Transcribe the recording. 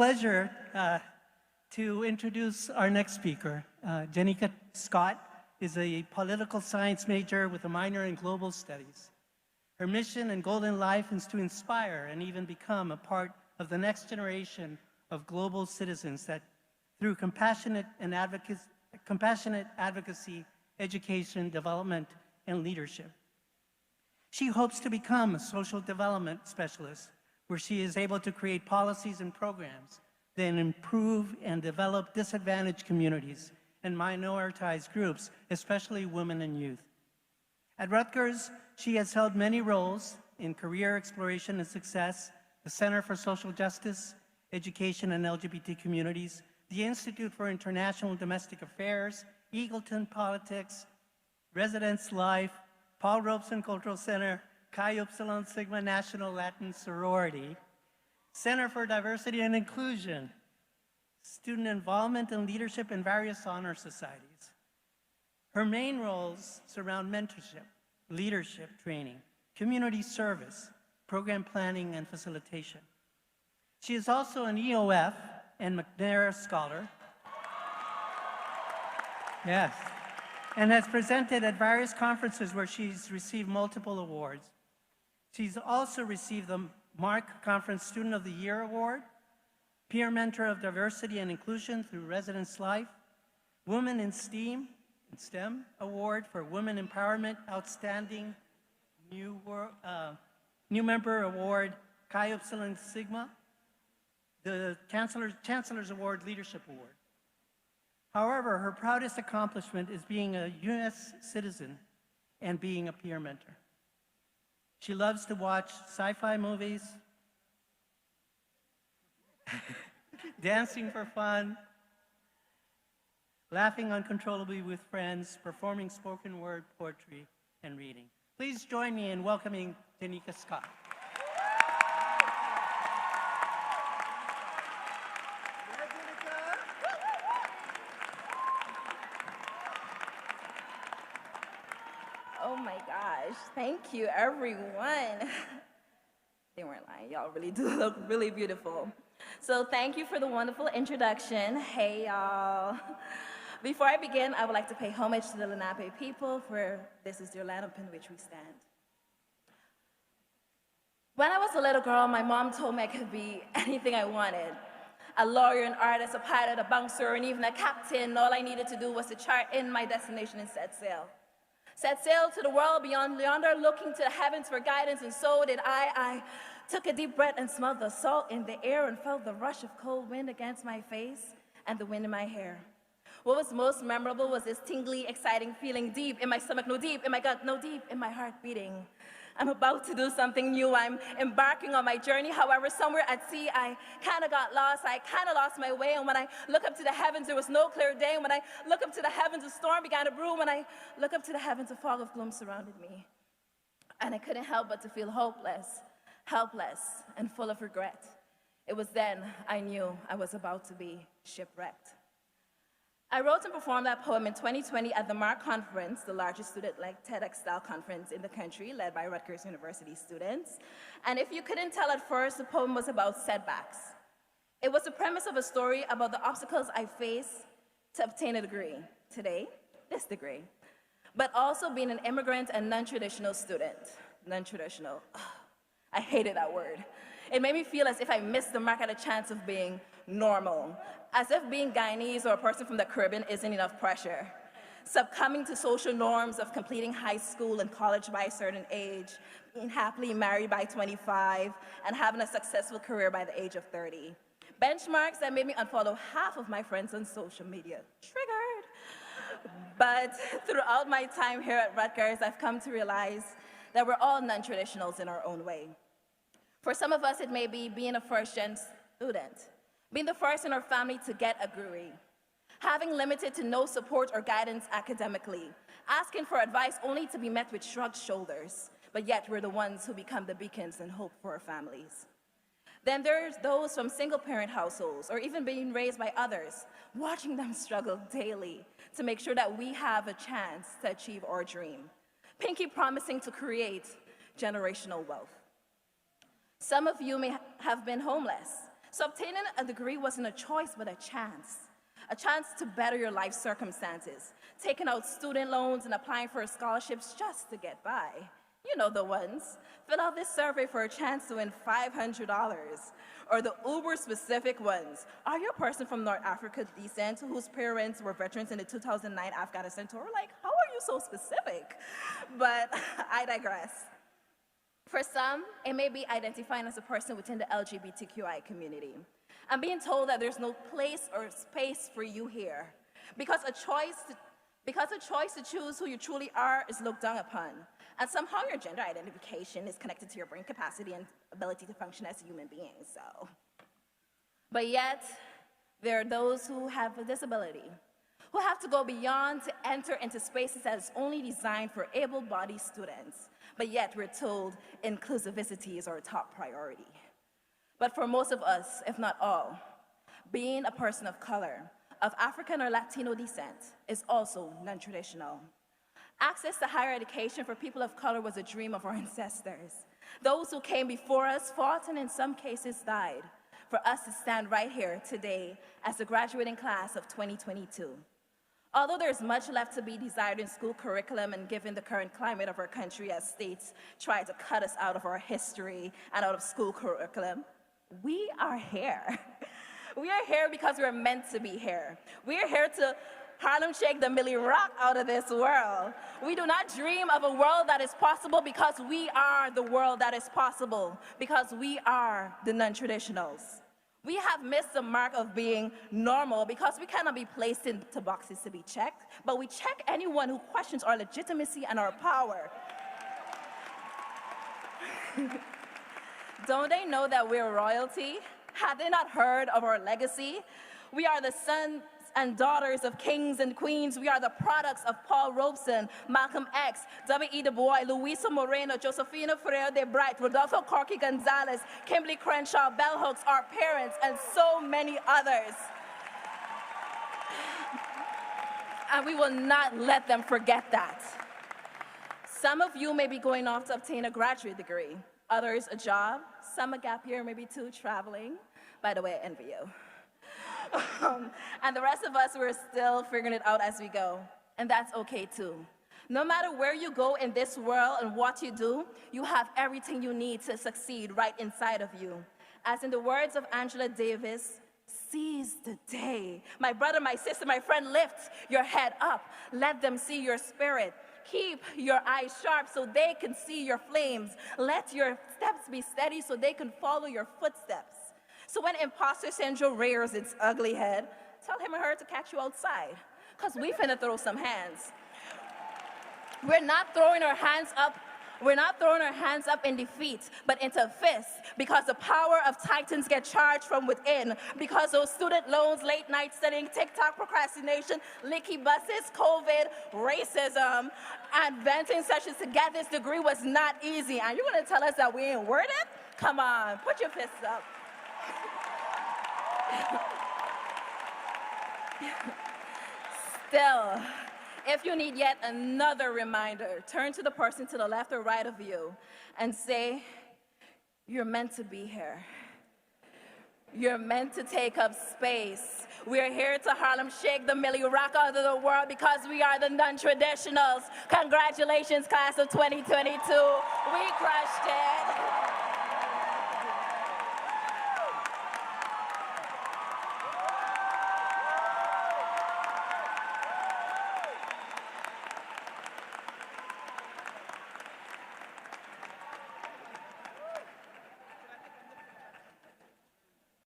pleasure to introduce our next speaker. Jenica Scott is a political science major with a minor in global studies. Her mission and goal in life is to inspire and even become a part of the next generation of global citizens that through compassionate advocacy, education, development, and leadership. She hopes to become a social development specialist where she is able to create policies and programs that improve and develop disadvantaged communities and minoritized groups, especially women and youth. At Rutgers, she has held many roles in career exploration and success, the Center for Social Justice, Education and LGBT Communities, the Institute for International and Domestic Affairs, Eagleton Politics, Residence Life, Paul Robeson Cultural Center, Chi Upsilon Sigma National Latin Sorority, Center for Diversity and Inclusion, student involvement and leadership in various honor societies. Her main roles surround mentorship, leadership training, community service, program planning, and facilitation. She is also an EOF and McNair Scholar. Yes, and has presented at various conferences where she's received multiple awards. She's also received the MARC Conference Student of the Year Award, Peer Mentor of Diversity and Inclusion through Residence Life, Women in STEAM and STEM Award for Women Empowerment Outstanding New Member Award, Chi Upsilon Sigma, the Chancellor's Award Leadership Award. However, her proudest accomplishment is being a US citizen and being a peer mentor. She loves to watch sci-fi movies, dancing for fun, laughing uncontrollably with friends, performing spoken word poetry, and reading. Please join me in welcoming Jenica Scott. Oh my gosh, thank you everyone. They weren't lying, y'all really do look really beautiful. So thank you for the wonderful introduction. Hey y'all. Before I begin, I would like to pay homage to the Lenape people, for this is their land upon which we stand. When I was a little girl, my mom told me I could be anything I wanted. A lawyer, an artist, a pilot, a bouncer, and even a captain. All I needed to do was to chart in my destination and set sail. Set sail to the world beyond yonder, looking to the heavens for guidance, and so did I took a deep breath and smelled the salt in the air and felt the rush of cold wind against my face and the wind in my hair. What was most memorable was this tingly, exciting feeling deep in my stomach, no deep in my gut, no deep in my heart beating. I'm about to do something new. I'm embarking on my journey. However, somewhere at sea, I kind of got lost. I kind of lost my way. And when I look up to the heavens, there was no clear day. And when I look up to the heavens, a storm began to brew. When I look up to the heavens, a fog of gloom surrounded me. And I couldn't help but to feel hopeless, helpless, and full of regret. It was then I knew I was about to be shipwrecked. I wrote and performed that poem in 2020 at the MARC Conference, the largest student-led TEDx-style conference in the country, led by Rutgers University students. And if you couldn't tell at first, the poem was about setbacks. It was the premise of a story about the obstacles I face to obtain a degree. Today, this degree. But also being an immigrant and non-traditional student. Non-traditional. I hated that word. It made me feel as if I missed the mark at a chance of being normal. As if being Guyanese or a person from the Caribbean isn't enough pressure. Succumbing to social norms of completing high school and college by a certain age, being happily married by 25, and having a successful career by the age of 30. Benchmarks that made me unfollow half of my friends on social media. Triggered. But throughout my time here at Rutgers, I've come to realize that we're all non-traditionals in our own way. For some of us, it may be being a first-gen student, being the first in our family to get a degree, having limited to no support or guidance academically, asking for advice only to be met with shrugged shoulders, but yet we're the ones who become the beacons and hope for our families. Then there's those from single-parent households, or even being raised by others, watching them struggle daily to make sure that we have a chance to achieve our dream, pinky promising to create generational wealth. Some of you may have been homeless. So obtaining a degree wasn't a choice, but a chance to better your life circumstances, taking out student loans and applying for scholarships just to get by. You know the ones. Fill out this survey for a chance to win $500. Or the uber-specific ones. Are you a person from North Africa descent whose parents were veterans in the 2009 Afghanistan tour? Like, how are you so specific? But I digress. For some, it may be identifying as a person within the LGBTQI community and being told that there's no place or space for you here because a choice to choose who you truly are is looked down upon. And somehow your gender identification is connected to your brain capacity and ability to function as a human being, so. But yet, there are those who have a disability, who have to go beyond to enter into spaces that is only designed for able-bodied students. But yet, we're told inclusivity is our top priority. But for most of us, if not all, being a person of color, of African or Latino descent, is also non-traditional. Access to higher education for people of color was a dream of our ancestors. Those who came before us fought and in some cases died for us to stand right here today as the graduating class of 2022. Although there's much left to be desired in school curriculum and given the current climate of our country as states try to cut us out of our history and out of school curriculum, we are here. We are here because we're meant to be here. We are here to Harlem Shake the Millie Rock out of this world. We do not dream of a world that is possible because we are the world that is possible, because we are the non-traditionals. We have missed the mark of being normal because we cannot be placed into boxes to be checked, but we check anyone who questions our legitimacy and our power. Don't they know that we're royalty? Have they not heard of our legacy? We are the sons and daughters of kings and queens. We are the products of Paul Robeson, Malcolm X, W.E. Du Bois, Luisa Moreno, Josefina Ferrer de Bright, Rodolfo Corky Gonzalez, Kimberly Crenshaw, Bell Hooks, our parents, and so many others. And we will not let them forget that. Some of you may be going off to obtain a graduate degree, others a job, some a gap year, maybe two traveling. By the way, I envy you. And the rest of us, we're still figuring it out as we go. And that's okay too. No matter where you go in this world and what you do, you have everything you need to succeed right inside of you. As in the words of Angela Davis, seize the day. My brother, my sister, my friend, lift your head up. Let them see your spirit. Keep your eyes sharp so they can see your flames. Let your steps be steady so they can follow your footsteps. So when imposter syndrome rears its ugly head, tell him or her to catch you outside, because we finna throw some hands. We're not throwing our hands up in defeat, but into fists, because the power of titans get charged from within, because those student loans, late night studying, TikTok procrastination, leaky buses, COVID, racism, and venting sessions to get this degree was not easy. And you're gonna tell us that we ain't worth it? Come on, put your fists up. Still, if you need yet another reminder, turn to the person to the left or right of you and say, you're meant to be here. You're meant to take up space. We're here to Harlem Shake the Millie Rock out of the world because we are the non-traditionals. Congratulations, class of 2022. We crushed it.